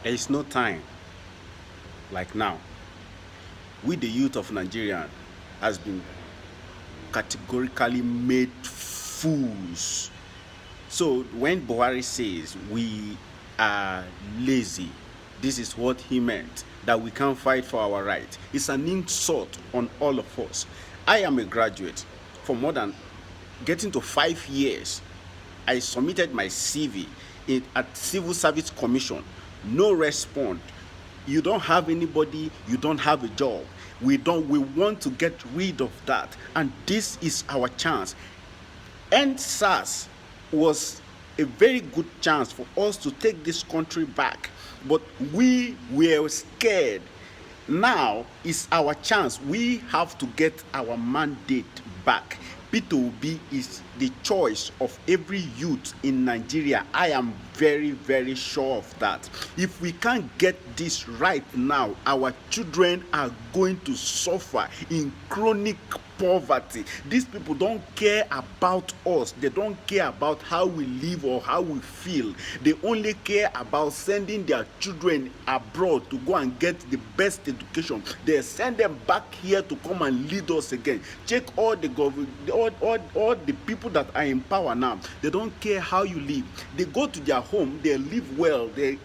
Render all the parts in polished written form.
There is no time like now. We, the youth of Nigeria, has been categorically made fools. So when Buhari says we are lazy, this is what he meant, that we can't fight for our right. It's an insult on all of us. I am a graduate. For more than getting to 5 years, I submitted my CV at Civil Service Commission. No response. You don't have anybody, you don't have a job. We want to get rid of that, and this is our chance. And SARS was a very good chance for us to take this country back, but we were scared. Now is our chance. We have to get our mandate back. P2B is the choice of every youth in Nigeria. I am very, very sure of that. If we can't get this right now, our children are going to suffer in chronic poverty. These people don't care about us. They don't care about how we live or how we feel. They only care about sending their children abroad to go and get the best education. They send them back here to come and lead us again. Check all the government, all the people that are in power now. They don't care how you live. They go to their home, they live well, they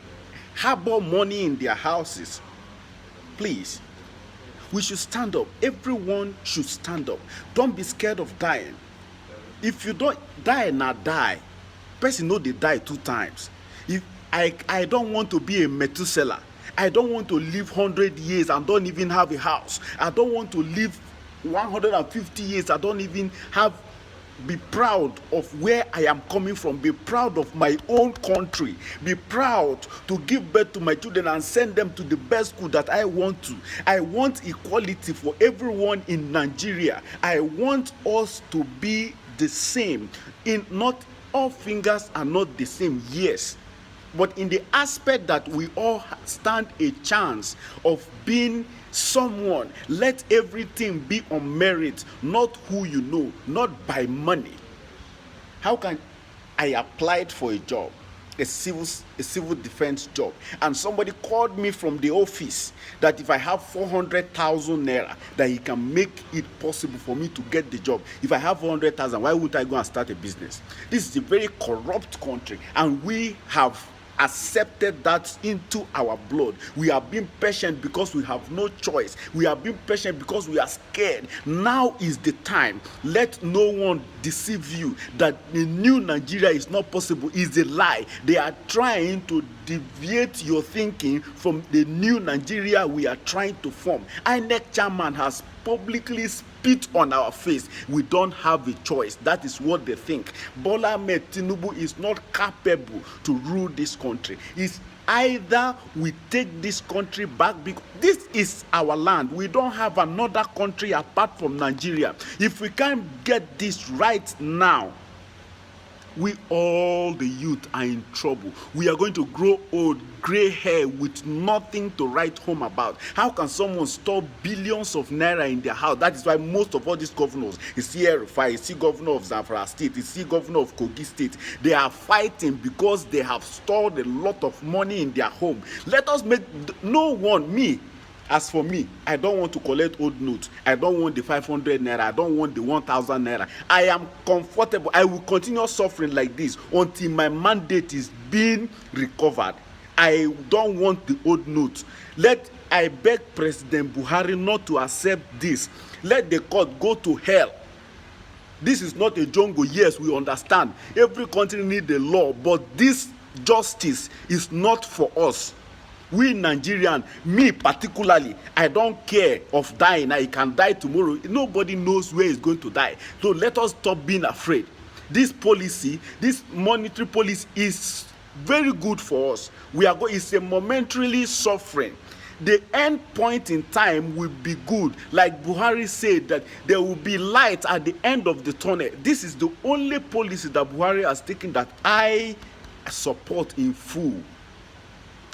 harbor money in their houses. Please, we should stand up. Everyone should stand up. Don't be scared of dying. If you don't die, not die. Person know they die 2 times. If I don't want to be a Methuselah. I don't want to live 100 years and don't even have a house. I don't want to live 150 years. I don't even be proud of where I am coming from. Be proud of my own country. Be proud to give birth to my children and send them to the best school that I want to. I want equality for everyone in Nigeria. I want us to be the same. Not all fingers are not the same, yes. But in the aspect that we all stand a chance of being someone, let everything be on merit, not who you know, not by money. How can I applied for a job, a civil defense job, and somebody called me from the office that if I have 400,000 naira, that he can make it possible for me to get the job. If I have 400,000, why would I go and start a business? This is a very corrupt country, and we have accepted that into our blood. We are being patient because we have no choice. We are being patient because we are scared. Now is the time. Let no one deceive you that the new Nigeria is not possible. It's a lie. They are trying to deviate your thinking from the new Nigeria we are trying to form. INEC chairman has publicly spit on our face. We don't have a choice. That is what they think. Bola Ahmed Tinubu is not capable to rule this country. It's either we take this country back, because this is our land. We don't have another country apart from Nigeria. If we can't get this right now, we all the youth are in trouble. We are going to grow old, gray hair with nothing to write home about. How can someone store billions of naira in their house? That is why most of all these governors, you see Erufai, you see governor of Zamfara State, you see governor of Kogi State, they are fighting because they have stored a lot of money in their home. Let us make no one, me. As for me, I don't want to collect old notes. I don't want the 500 naira. I don't want the 1,000 naira. I am comfortable. I will continue suffering like this until my mandate is being recovered. I don't want the old notes. I beg President Buhari not to accept this. Let the court go to hell. This is not a jungle. Yes, we understand. Every country needs a law, but this justice is not for us. We Nigerians, me particularly, I don't care of dying. I can die tomorrow. Nobody knows where he's going to die. So let us stop being afraid. This policy, this monetary policy is very good for us. It's a momentarily suffering. The end point in time will be good. Like Buhari said, that there will be light at the end of the tunnel. This is the only policy that Buhari has taken that I support in full.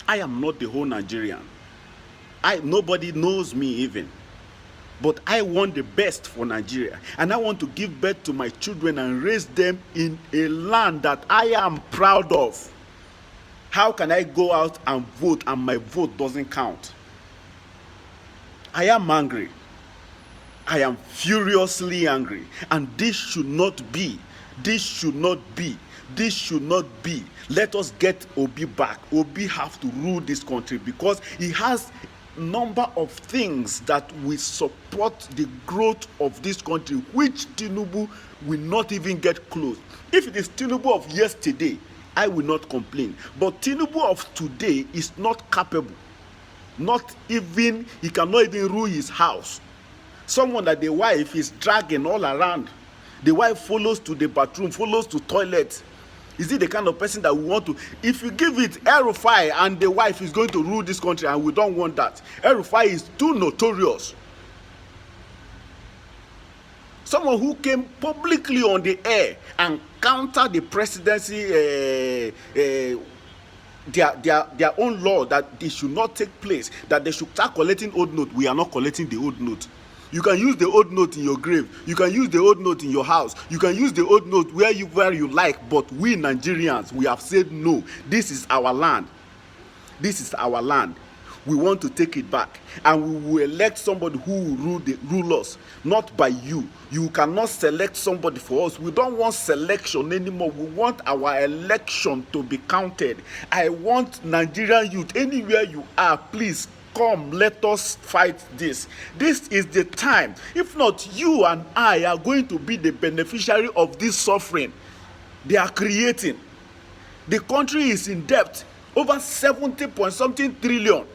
I am not the whole Nigerian. Nobody knows me even. But I want the best for Nigeria. And I want to give birth to my children and raise them in a land that I am proud of. How can I go out and vote and my vote doesn't count? I am angry. I am furiously angry. And this should not be. This should not be. This should not be. Let us get Obi back. Obi have to rule this country because he has number of things that will support the growth of this country, which Tinubu will not even get close. If it is Tinubu of yesterday, I will not complain. But Tinubu of today is not capable. Not even, he cannot even rule his house. Someone that the wife is dragging all around. The wife follows to the bathroom, follows to toilet. Is it the kind of person that we want to? If you give it El-Rufai and the wife is going to rule this country, and we don't want that. El-Rufai is too notorious. Someone who came publicly on the air and countered the presidency, their own law that it should not take place, that they should start collecting old note. We are not collecting the old note. You can use the old note in your grave. You can use the old note in your house. You can use the old note where you like. But we Nigerians, we have said no. This is our land. This is our land. We want to take it back, and we will elect somebody who will rule us, not by you. You cannot select somebody for us. We don't want selection anymore. We want our election to be counted. I want Nigerian youth, anywhere you are, please come, let us fight this. This is the time. If not, you and I are going to be the beneficiary of this suffering they are creating. The country is in debt, over 70 point something trillion.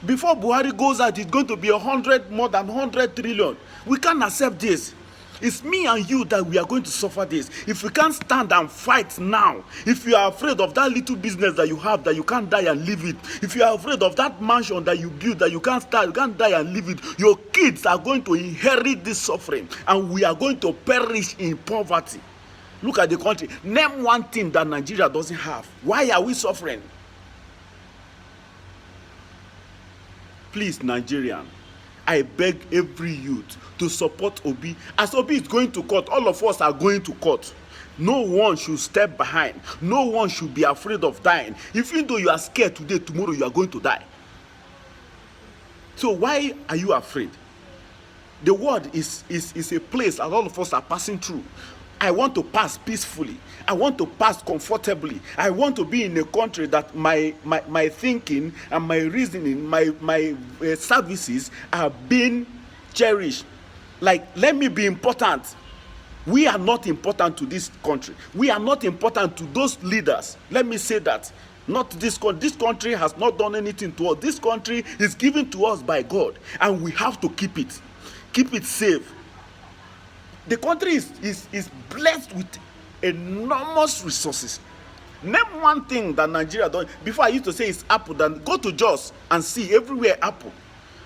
Before Buhari goes out, it's going to be more than 100 trillion. We can't accept this. It's me and you that we are going to suffer this. If we can't stand and fight now, if you are afraid of that little business that you have, that you can't die and leave it, if you are afraid of that mansion that you build, that you can't die and leave it, your kids are going to inherit this suffering, and we are going to perish in poverty. Look at the country. Name one thing that Nigeria doesn't have. Why are we suffering? Please, Nigerian, I beg every youth to support Obi. As Obi is going to court, all of us are going to court. No one should step behind. No one should be afraid of dying. Even though you are scared today, tomorrow you are going to die. So why are you afraid? The world is a place that all of us are passing through. I want to pass peacefully. I want to pass comfortably. I want to be in a country that my thinking and my reasoning, my services are being cherished. Like, let me be important. We are not important to this country. We are not important to those leaders. Let me say that. Not this country. This country has not done anything to us. This country is given to us by God, and we have to keep it. Keep it safe. The country is blessed with enormous resources. Name one thing that Nigeria does. Before I used to say it's apple. Then go to Jos and see everywhere apple.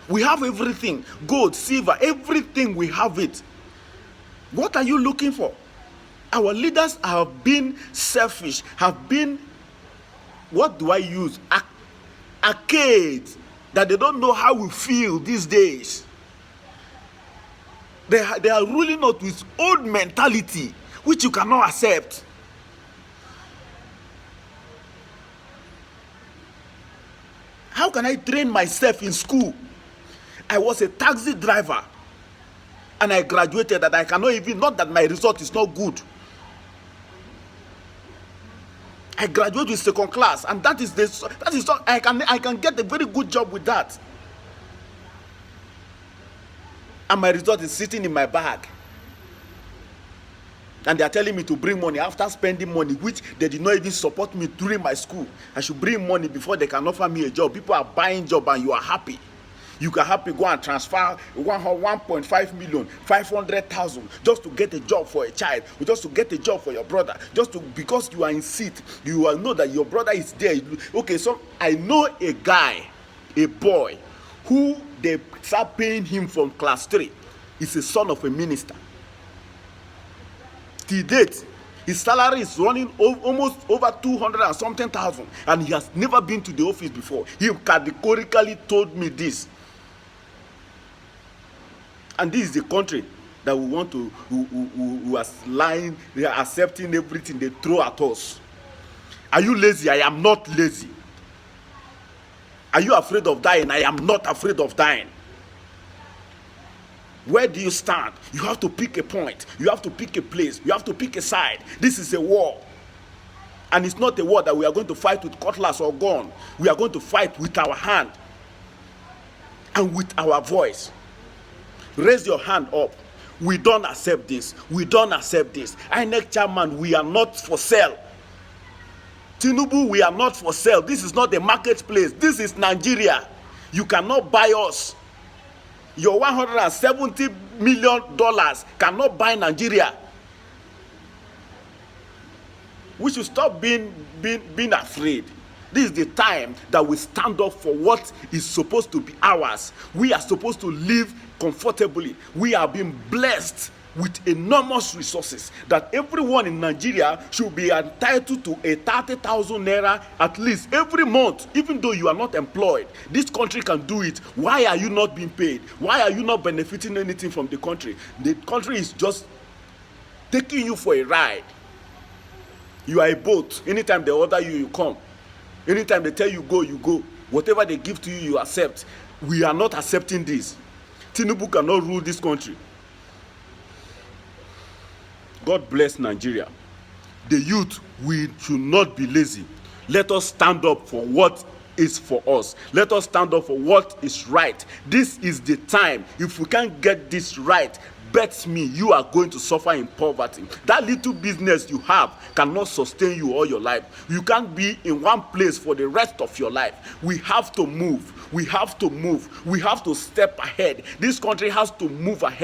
We have everything. Gold, silver, everything, we have it. What are you looking for? Our leaders have been selfish, have been, what do I use? Arcades, that they don't know how we feel these days. They are ruling us with old mentality, which you cannot accept. How can I train myself in school? I was a taxi driver, and I graduated, that I cannot even, not that my result is not good. I graduated with second class, and that is not, I can get a very good job with that. And my result is sitting in my bag. And they are telling me to bring money after spending money, which they did not even support me during my school. I should bring money before they can offer me a job. People are buying job, and you are happy. You can happy go and transfer 1.5 million, 500,000 just to get a job for a child, or just to get a job for your brother, because you are in seat. You will know that your brother is there. Okay, so I know a guy, a boy, who they start paying him from class 3. He's a son of a minister. Till date, his salary is running almost over 200 and something thousand, and he has never been to the office before. He categorically told me this. And this is the country that we want to, who are lying, they are accepting everything they throw at us. Are you lazy? I am not lazy. Are you afraid of dying? I am not afraid of dying. Where do you stand? You have to pick a point. You have to pick a place. You have to pick a side. This is a war. And it's not a war that we are going to fight with cutlass or gun. We are going to fight with our hand and with our voice. Raise your hand up. We don't accept this. We don't accept this. INEC chairman, we are not for sale. TINUBU, we are not for sale. This is not a marketplace. This is Nigeria. You cannot buy us. Your $170 million cannot buy Nigeria. We should stop being afraid. This is the time that we stand up for what is supposed to be ours. We are supposed to live comfortably. We are being blessed with enormous resources that everyone in Nigeria should be entitled to a 30,000 naira at least every month, even though you are not employed. This country can do it. Why are you not being paid? Why are you not benefiting anything from the country? The country is just taking you for a ride. You are a boat. Anytime they order you, you come. Anytime they tell you go, you go. Whatever they give to you, you accept. We are not accepting this. TINUBU cannot rule this country. God bless Nigeria. The youth, we should not be lazy. Let us stand up for what is for us. Let us stand up for what is right. This is the time. If we can't get this right, bet me you are going to suffer in poverty. That little business you have cannot sustain you all your life. You can't be in one place for the rest of your life. We have to move. We have to move. We have to step ahead. This country has to move ahead.